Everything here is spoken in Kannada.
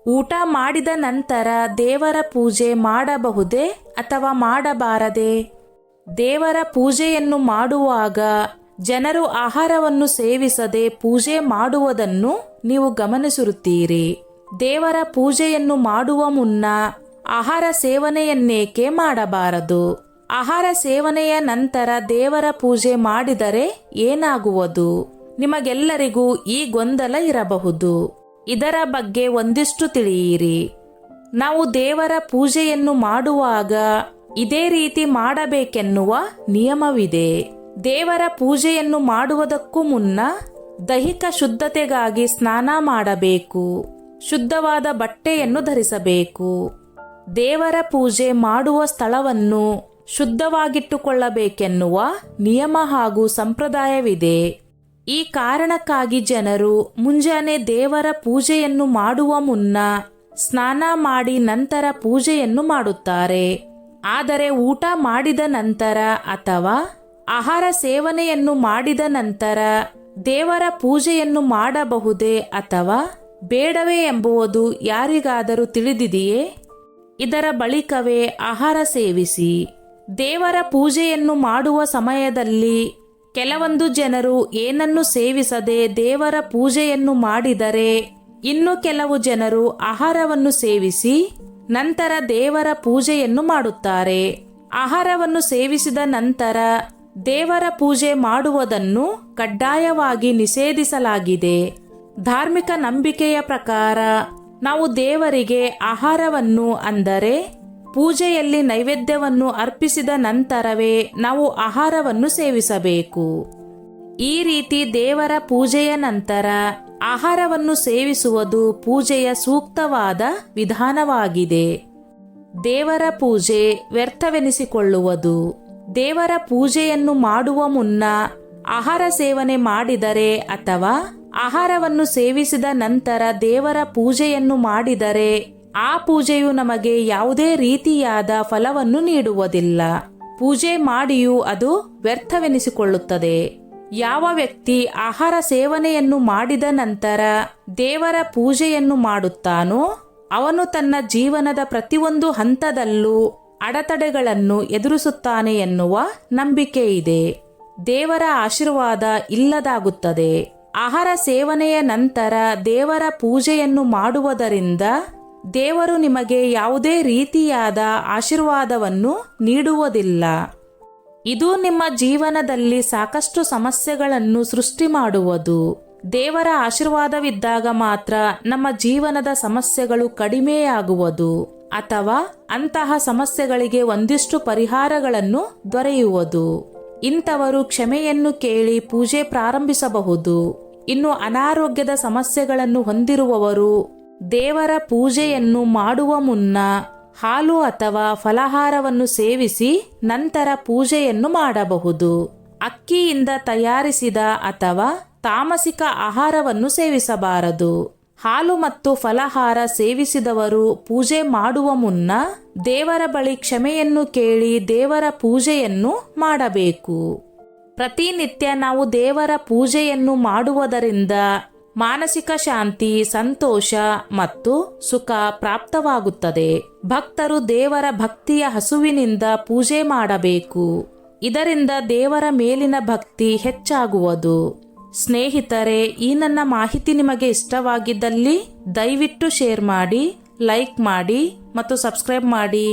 ಊಟ ಮಾಡಿದ ನಂತರ ದೇವರ ಪೂಜೆ ಮಾಡಬಹುದೇ ಅಥವಾ ಮಾಡಬಾರದೇ? ದೇವರ ಪೂಜೆಯನ್ನು ಮಾಡುವಾಗ ಜನರು ಆಹಾರವನ್ನು ಸೇವಿಸದೆ ಪೂಜೆ ಮಾಡುವುದನ್ನು ನೀವು ಗಮನಿಸಿರುತ್ತೀರಿ. ದೇವರ ಪೂಜೆಯನ್ನು ಮಾಡುವ ಮುನ್ನ ಆಹಾರ ಸೇವನೆಯನ್ನೇಕೆ ಮಾಡಬಾರದು? ಆಹಾರ ಸೇವನೆಯ ನಂತರ ದೇವರ ಪೂಜೆ ಮಾಡಿದರೆ ಏನಾಗುವುದು? ನಿಮಗೆಲ್ಲರಿಗೂ ಈ ಗೊಂದಲ ಇರಬಹುದು. ಇದರ ಬಗ್ಗೆ ಒಂದಿಷ್ಟು ತಿಳಿಯಿರಿ. ನಾವು ದೇವರ ಪೂಜೆಯನ್ನು ಮಾಡುವಾಗ ಇದೇ ರೀತಿ ಮಾಡಬೇಕೆನ್ನುವ ನಿಯಮವಿದೆ. ದೇವರ ಪೂಜೆಯನ್ನು ಮಾಡುವುದಕ್ಕೂ ಮುನ್ನ ದೈಹಿಕ ಶುದ್ಧತೆಗಾಗಿ ಸ್ನಾನ ಮಾಡಬೇಕು. ಶುದ್ಧವಾದ ಬಟ್ಟೆಯನ್ನು ಧರಿಸಬೇಕು. ದೇವರ ಪೂಜೆ ಮಾಡುವ ಸ್ಥಳವನ್ನು ಶುದ್ಧವಾಗಿಟ್ಟುಕೊಳ್ಳಬೇಕೆನ್ನುವ ನಿಯಮ ಹಾಗೂ ಸಂಪ್ರದಾಯವಿದೆ. ಈ ಕಾರಣಕ್ಕಾಗಿ ಜನರು ಮುಂಜಾನೆ ದೇವರ ಪೂಜೆಯನ್ನು ಮಾಡುವ ಮುನ್ನ ಸ್ನಾನ ಮಾಡಿ ನಂತರ ಪೂಜೆಯನ್ನು ಮಾಡುತ್ತಾರೆ. ಆದರೆ ಊಟ ಮಾಡಿದ ನಂತರ ಅಥವಾ ಆಹಾರ ಸೇವನೆಯನ್ನು ಮಾಡಿದ ನಂತರ ದೇವರ ಪೂಜೆಯನ್ನು ಮಾಡಬಹುದೇ ಅಥವಾ ಬೇಡವೇ ಎಂಬುದು ಯಾರಿಗಾದರೂ ತಿಳಿದಿದೆಯೇ? ಇದರ ಬಳಿಕವೇ ಆಹಾರ ಸೇವಿಸಿ. ದೇವರ ಪೂಜೆಯನ್ನು ಮಾಡುವ ಸಮಯದಲ್ಲಿ ಕೆಲವೊಂದು ಜನರು ಏನನ್ನು ಸೇವಿಸದೆ ದೇವರ ಪೂಜೆಯನ್ನು ಮಾಡಿದರೆ, ಇನ್ನು ಕೆಲವು ಜನರು ಆಹಾರವನ್ನು ಸೇವಿಸಿ ನಂತರ ದೇವರ ಪೂಜೆಯನ್ನು ಮಾಡುತ್ತಾರೆ. ಆಹಾರವನ್ನು ಸೇವಿಸಿದ ನಂತರ ದೇವರ ಪೂಜೆ ಮಾಡುವುದನ್ನು ಕಡ್ಡಾಯವಾಗಿ ನಿಷೇಧಿಸಲಾಗಿದೆ. ಧಾರ್ಮಿಕ ನಂಬಿಕೆಯ ಪ್ರಕಾರ ನಾವು ದೇವರಿಗೆ ಆಹಾರವನ್ನು ಅಂದರೆ ಪೂಜೆಯಲ್ಲಿ ನೈವೇದ್ಯವನ್ನು ಅರ್ಪಿಸಿದ ನಂತರವೇ ನಾವು ಆಹಾರವನ್ನು ಸೇವಿಸಬೇಕು. ಈ ರೀತಿ ದೇವರ ಪೂಜೆಯ ನಂತರ ಆಹಾರವನ್ನು ಸೇವಿಸುವುದು ಪೂಜೆಯ ಸೂಕ್ತವಾದ ವಿಧಾನವಾಗಿದೆ. ದೇವರ ಪೂಜೆ ವ್ಯರ್ಥವೆನಿಸಿಕೊಳ್ಳುವುದು. ದೇವರ ಪೂಜೆಯನ್ನು ಮಾಡುವ ಮುನ್ನ ಆಹಾರ ಸೇವನೆ ಮಾಡಿದರೆ ಅಥವಾ ಆಹಾರವನ್ನು ಸೇವಿಸಿದ ನಂತರ ದೇವರ ಪೂಜೆಯನ್ನು ಮಾಡಿದರೆ ಆ ಪೂಜೆಯು ನಮಗೆ ಯಾವುದೇ ರೀತಿಯಾದ ಫಲವನ್ನು ನೀಡುವುದಿಲ್ಲ. ಪೂಜೆ ಮಾಡಿಯೂ ಅದು ವ್ಯರ್ಥವೆನಿಸಿಕೊಳ್ಳುತ್ತದೆ. ಯಾವ ವ್ಯಕ್ತಿ ಆಹಾರ ಸೇವನೆಯನ್ನು ಮಾಡಿದ ನಂತರ ದೇವರ ಪೂಜೆಯನ್ನು ಮಾಡುತ್ತಾನೋ ಅವನು ತನ್ನ ಜೀವನದ ಪ್ರತಿಯೊಂದು ಹಂತದಲ್ಲೂ ಅಡೆತಡೆಗಳನ್ನು ಎದುರಿಸುತ್ತಾನೆ ಎನ್ನುವ ನಂಬಿಕೆ ಇದೆ. ದೇವರ ಆಶೀರ್ವಾದ ಇಲ್ಲದಾಗುತ್ತದೆ. ಆಹಾರ ಸೇವನೆಯ ನಂತರ ದೇವರ ಪೂಜೆಯನ್ನು ಮಾಡುವುದರಿಂದ ದೇವರು ನಿಮಗೆ ಯಾವುದೇ ರೀತಿಯಾದ ಆಶೀರ್ವಾದವನ್ನು ನೀಡುವುದಿಲ್ಲ. ಇದು ನಿಮ್ಮ ಜೀವನದಲ್ಲಿ ಸಾಕಷ್ಟು ಸಮಸ್ಯೆಗಳನ್ನು ಸೃಷ್ಟಿ ಮಾಡುವುದು. ದೇವರ ಆಶೀರ್ವಾದವಿದ್ದಾಗ ಮಾತ್ರ ನಮ್ಮ ಜೀವನದ ಸಮಸ್ಯೆಗಳು ಕಡಿಮೆಯಾಗುವುದು ಅಥವಾ ಅಂತಹ ಸಮಸ್ಯೆಗಳಿಗೆ ಒಂದಿಷ್ಟು ಪರಿಹಾರಗಳನ್ನು ದೊರೆಯುವುದು. ಇಂಥವರು ಕ್ಷಮೆಯನ್ನು ಕೇಳಿ ಪೂಜೆ ಪ್ರಾರಂಭಿಸಬಹುದು. ಇನ್ನು ಅನಾರೋಗ್ಯದ ಸಮಸ್ಯೆಗಳನ್ನು ಹೊಂದಿರುವವರು ದೇವರ ಪೂಜೆಯನ್ನು ಮಾಡುವ ಮುನ್ನ ಹಾಲು ಅಥವಾ ಫಲಹಾರವನ್ನು ಸೇವಿಸಿ ನಂತರ ಪೂಜೆಯನ್ನು ಮಾಡಬಹುದು. ಅಕ್ಕಿಯಿಂದ ತಯಾರಿಸಿದ ಅಥವಾ ತಾಮಸಿಕ ಆಹಾರವನ್ನು ಸೇವಿಸಬಾರದು. ಹಾಲು ಮತ್ತು ಫಲಹಾರ ಸೇವಿಸಿದವರು ಪೂಜೆ ಮಾಡುವ ಮುನ್ನ ದೇವರ ಬಳಿ ಕ್ಷಮೆಯನ್ನು ಕೇಳಿ ದೇವರ ಪೂಜೆಯನ್ನು ಮಾಡಬೇಕು. ಪ್ರತಿನಿತ್ಯ ನಾವು ದೇವರ ಪೂಜೆಯನ್ನು ಮಾಡುವುದರಿಂದ ಮಾನಸಿಕ ಶಾಂತಿ, ಸಂತೋಷ ಮತ್ತು ಸುಖ ಪ್ರಾಪ್ತವಾಗುತ್ತದೆ. ಭಕ್ತರು ದೇವರ ಭಕ್ತಿಯ ಹಸುವಿನಿಂದ ಪೂಜೆ ಮಾಡಬೇಕು. ಇದರಿಂದ ದೇವರ ಮೇಲಿನ ಭಕ್ತಿ ಹೆಚ್ಚಾಗುವುದು. ಸ್ನೇಹಿತರೆ, ಈ ನನ್ನ ಮಾಹಿತಿ ನಿಮಗೆ ಇಷ್ಟವಾಗಿದ್ದಲ್ಲಿ ದಯವಿಟ್ಟು ಶೇರ್ ಮಾಡಿ, ಲೈಕ್ ಮಾಡಿ ಮತ್ತು ಸಬ್ಸ್ಕ್ರೈಬ್ ಮಾಡಿ.